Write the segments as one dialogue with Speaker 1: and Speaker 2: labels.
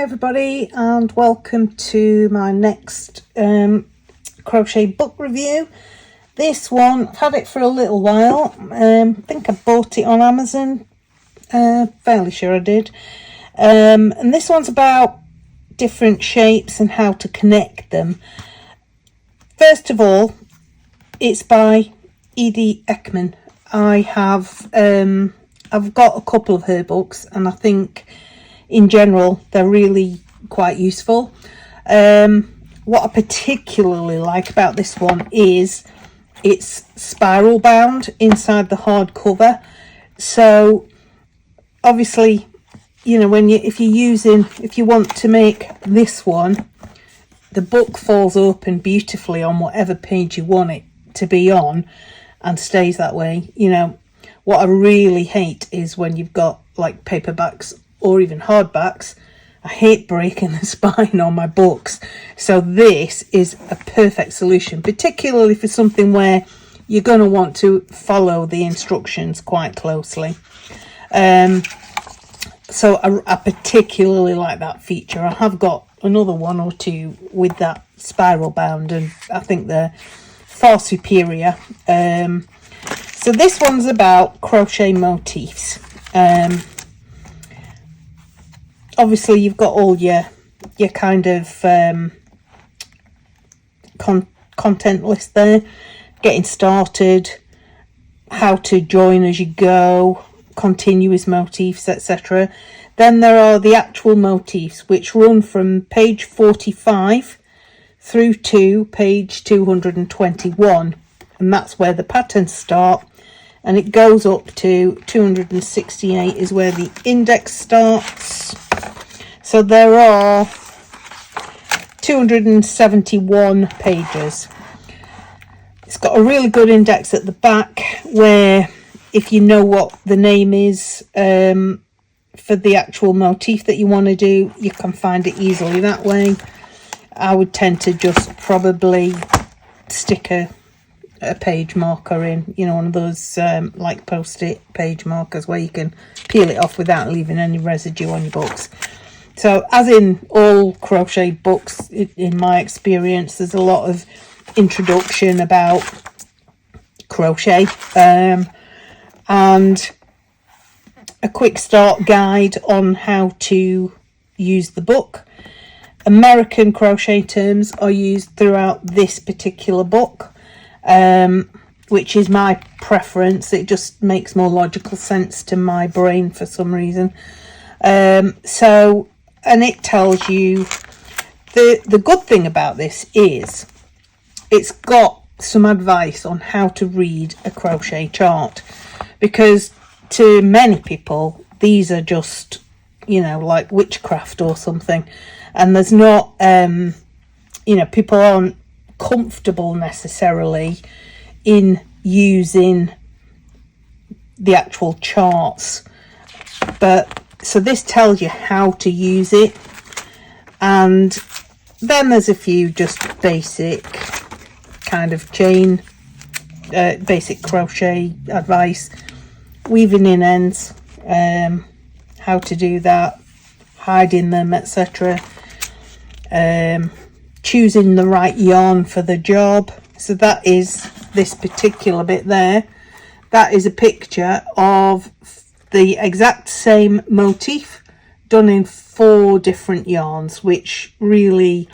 Speaker 1: Hi everybody, and welcome to my next crochet book review. This one, I've had it for a little while. I think I bought it on Amazon, fairly sure I did. And this one's about different shapes and how to connect them. First of all, it's by Edie Ekman. I've got a couple of her books, and I think in general they're really quite useful. What I particularly like about this one is it's spiral bound inside the hardcover. So obviously, you know, if you want to make this one, the book falls open beautifully on whatever page you want it to be on and stays that way. You know, what I really hate is when you've got like paperbacks or even hardbacks. I hate breaking the spine on my books, so this is a perfect solution, particularly for something where you're going to want to follow the instructions quite closely. So I particularly like that feature. I have got another one or two with that spiral bound, and I think they're far superior. So this one's about crochet motifs. Obviously you've got all your kind of content list there, getting started, how to join as you go, continuous motifs, etc. Then there are the actual motifs, which run from page 45 through to page 221, and that's where the patterns start, and it goes up to 268 is where the index starts. So there are 271 pages. It's got a really good index at the back where, if you know what the name is for the actual motif that you want to do, you can find it easily that way. I would tend to just probably stick a page marker in, you know, one of those like post-it page markers where you can peel it off without leaving any residue on your books. So as in all crochet books, in my experience, there's a lot of introduction about crochet and a quick start guide on how to use the book. American crochet terms are used throughout this particular book, which is my preference. It just makes more logical sense to my brain for some reason. And it tells you, the good thing about this is it's got some advice on how to read a crochet chart, because to many people these are just, you know, like witchcraft or something, and there's not you know, people aren't comfortable necessarily in using the actual charts, but so this tells you how to use it. And then there's a few just basic kind of chain, basic crochet advice, weaving in ends, how to do that, hiding them, etc. Choosing the right yarn for the job. So that is this particular bit there. That is a picture of the exact same motif done in 4 different yarns, which really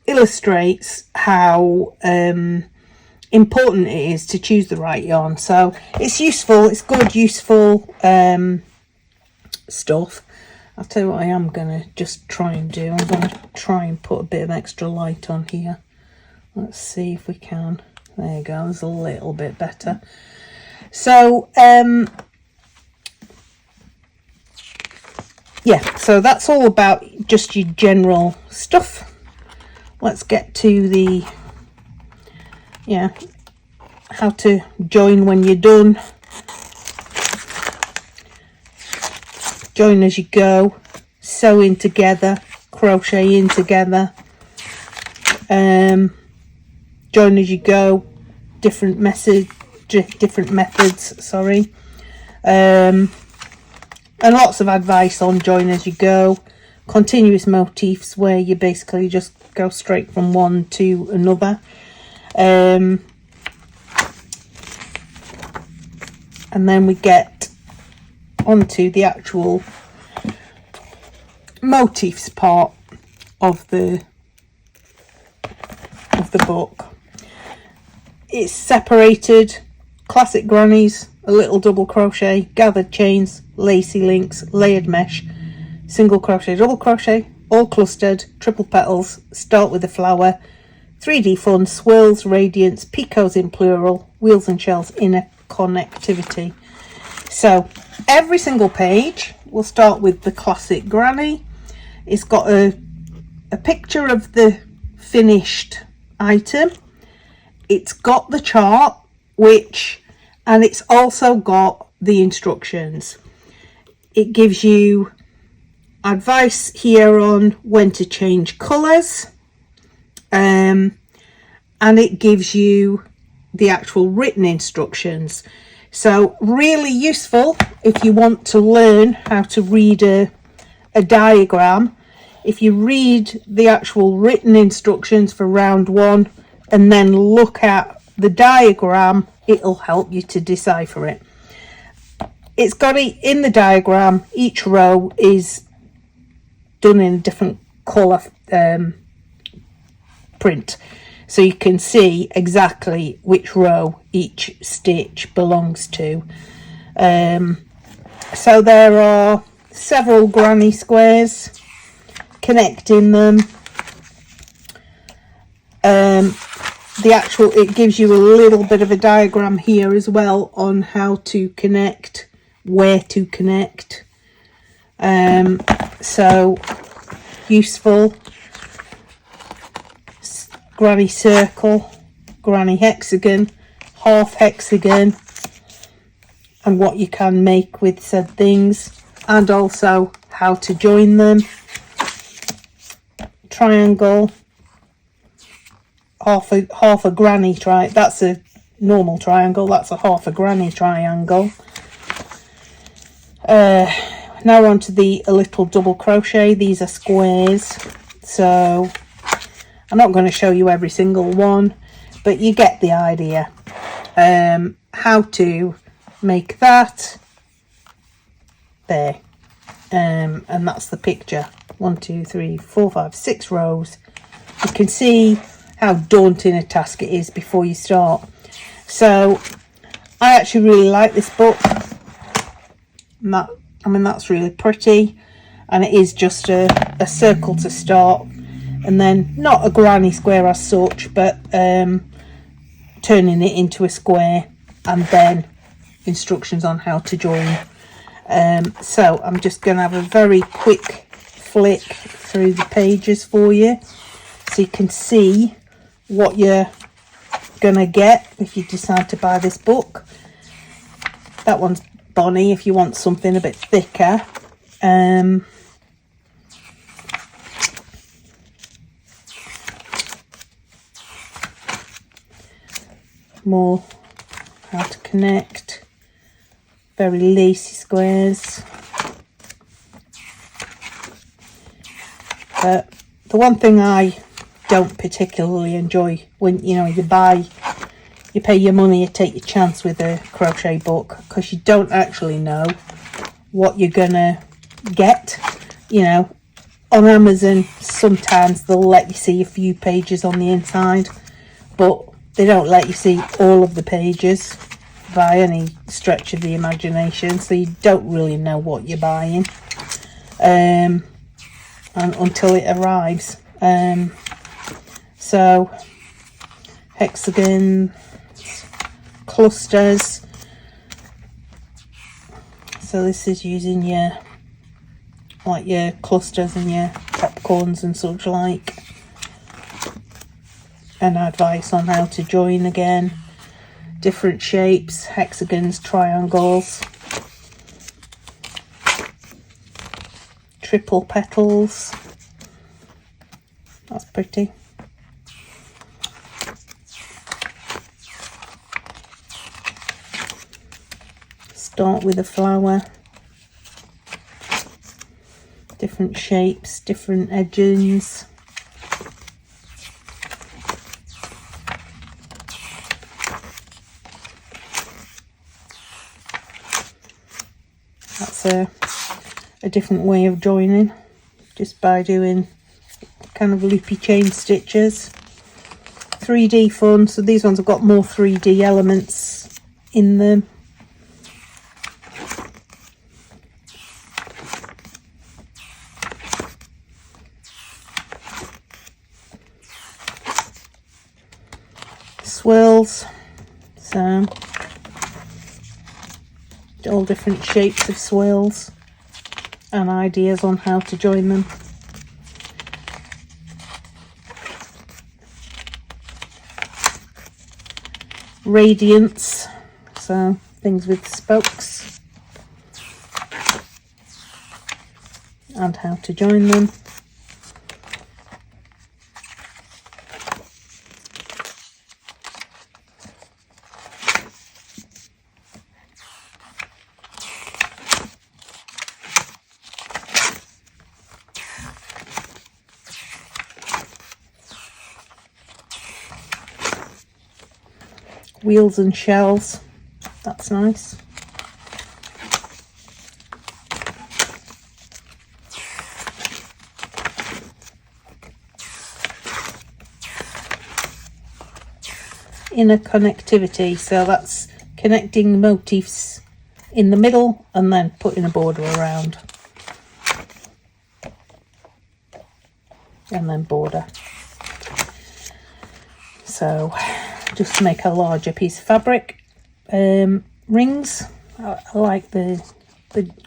Speaker 1: illustrates how important it is to choose the right yarn. So it's useful, it's good, useful stuff. I'll tell you what I am going to just try and do. I'm going to try and put a bit of extra light on here. Let's see if we can. There you go, it's a little bit better. So yeah, so that's all about just your general stuff. Let's get to the, yeah, how to join when you're done. Join as you go, sew in together, crochet in together, join as you go, different methods, sorry. And lots of advice on join as you go, continuous motifs where you basically just go straight from one to another. And then we get onto the actual motifs part of the book. It's separated: classic grannies, a little double crochet, gathered chains, lacy links, layered mesh, single crochet, double crochet, all clustered, triple petals, start with a flower, 3D fun, swirls, radiance, picots in plural, wheels and shells, inner connectivity. So every single page will start with the classic granny. It's got a picture of the finished item. It's got the chart, and it's also got the instructions. It gives you advice here on when to change colours, and it gives you the actual written instructions. So really useful if you want to learn how to read a diagram. If you read the actual written instructions for round one and then look at the diagram, it'll help you to decipher it. It's got it in the diagram. Each row is done in a different colour print, so you can see exactly which row each stitch belongs to. So there are several granny squares connecting them. It gives you a little bit of a diagram here as well on how to connect, where to connect. So useful. Granny circle, granny hexagon, half hexagon, and what you can make with said things, and also how to join them. Triangle, half a granny that's a normal triangle, that's a half a granny triangle. Now on to a little double crochet. These are squares, so I'm not going to show you every single one, but you get the idea. How to make that there, and that's the picture. 1, 2, 3, 4, 5, 6 rows. You can see how daunting a task it is before you start. So I actually really like this book. That's really pretty, and it is just a circle to start, and then not a granny square as such, but turning it into a square, and then instructions on how to join. So I'm just going to have a very quick flick through the pages for you, so you can see what you're going to get if you decide to buy this book. That one's Bonnie if you want something a bit thicker. More how to connect, very lacy squares. But the one thing I don't particularly enjoy when you pay your money, you take your chance with a crochet book, because you don't actually know what you're gonna get. On Amazon sometimes they'll let you see a few pages on the inside, but they don't let you see all of the pages by any stretch of the imagination, so you don't really know what you're buying and until it arrives. So hexagon, clusters. So this is using your clusters and your popcorns and such like, and advice on how to join again. Different shapes, hexagons, triangles, triple petals. That's pretty. Start with a flower. different shapes, different edgings. That's a different way of joining, just by doing kind of loopy chain stitches. 3D fun, so these ones have got more 3D elements in them. Swirls, so all different shapes of swirls and ideas on how to join them. Radiance, so things with spokes and how to join them. Wheels and shells, that's nice. Inner connectivity, so that's connecting motifs in the middle and then putting a border around. And then border. So just to make a larger piece of fabric. Rings, I like the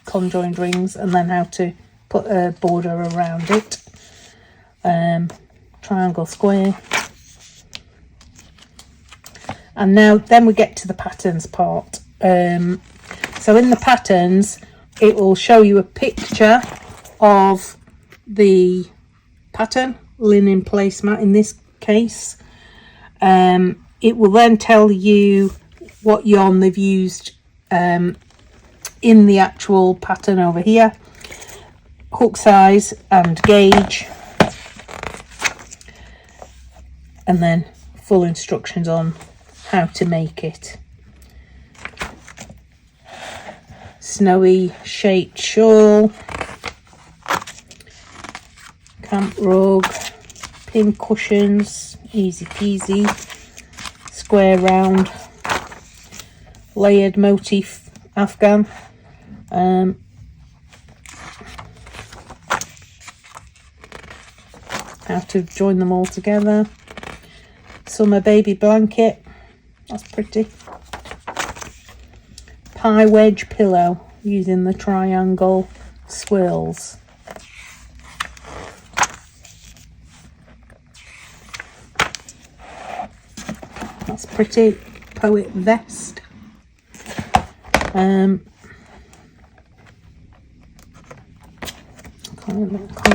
Speaker 1: conjoined rings, and then how to put a border around it. Triangle, square. And now then we get to the patterns part. So in the patterns it will show you a picture of the pattern, linen placemat in this case. It will then tell you what yarn they've used in the actual pattern over here, hook size and gauge, and then full instructions on how to make it. Snowy shaped shawl, camp rug, pin cushions, easy peasy. Square round, layered motif afghan, how to join them all together. Summer baby blanket, that's pretty. Pie wedge pillow using the triangle swirls. That's pretty. Poet vest. Can't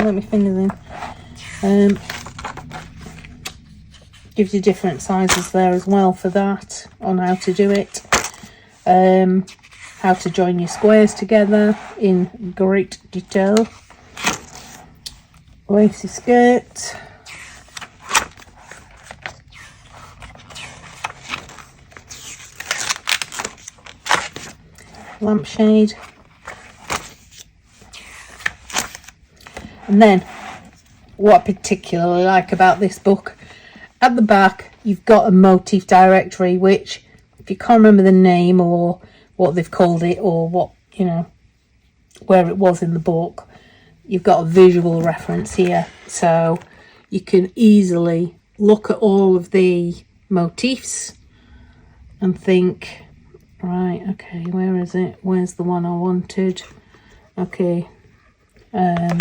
Speaker 1: let my fingers in. Gives you different sizes there as well for that, on how to do it. How to join your squares together in great detail. Lacy skirt. Lampshade. And then what I particularly like about this book, at the back you've got a motif directory, which if you can't remember the name or what they've called it, or what, you know, where it was in the book, you've got a visual reference here, so you can easily look at all of the motifs and think, right, okay, where is it? Where's the one I wanted? Okay. And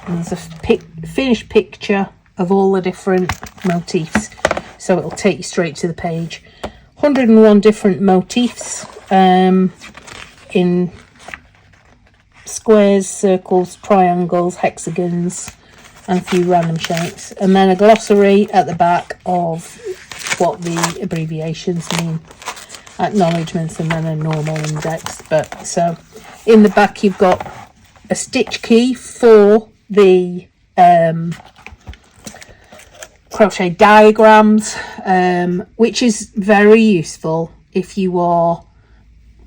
Speaker 1: there's a finished picture of all the different motifs, so it'll take you straight to the page. 101 different motifs in squares, circles, triangles, hexagons, and a few random shapes, and then a glossary at the back of what the abbreviations mean, acknowledgements, and then a normal index. But so In the back you've got a stitch key for the crochet diagrams, which is very useful if you are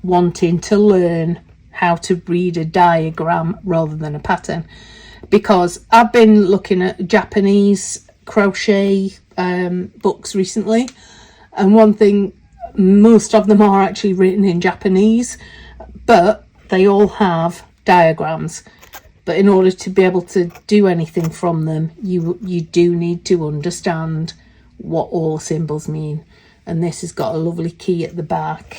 Speaker 1: wanting to learn how to read a diagram rather than a pattern, because I've been looking at Japanese crochet books recently, and one thing, most of them are actually written in Japanese, but they all have diagrams. But in order to be able to do anything from them, you do need to understand what all symbols mean. And this has got a lovely key at the back.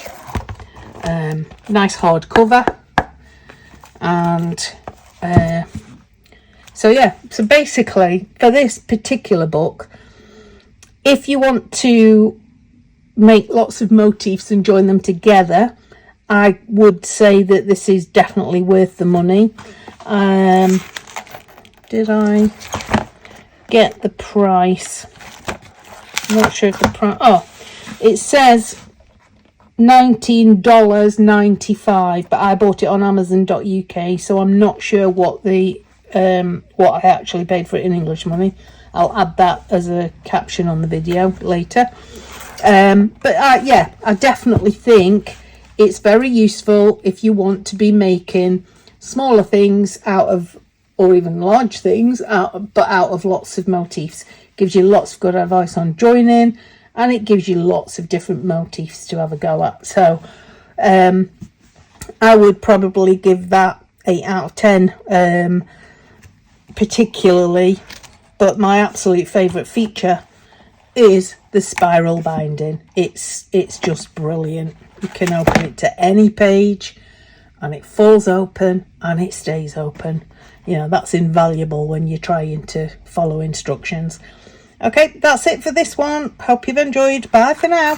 Speaker 1: Nice hard cover. And so yeah, so basically for this particular book, if you want to make lots of motifs and join them together, I would say that this is definitely worth the money. Did I get the price? I'm not sure if the price, oh, it says $19.95, but I bought it on amazon.uk, so I'm not sure what the what I actually paid for it in English money. I'll add that as a caption on the video later. Yeah, I definitely think it's very useful if you want to be making smaller things out of, or even large things out, but out of lots of motifs. Gives you lots of good advice on joining, and it gives you lots of different motifs to have a go at. So I would probably give that 8 out of 10 particularly, but my absolute favourite feature is the spiral binding. It's just brilliant. You can open it to any page and it falls open and it stays open. You know, that's invaluable when you're trying to follow instructions. Okay, that's it for this one. Hope you've enjoyed. Bye for now.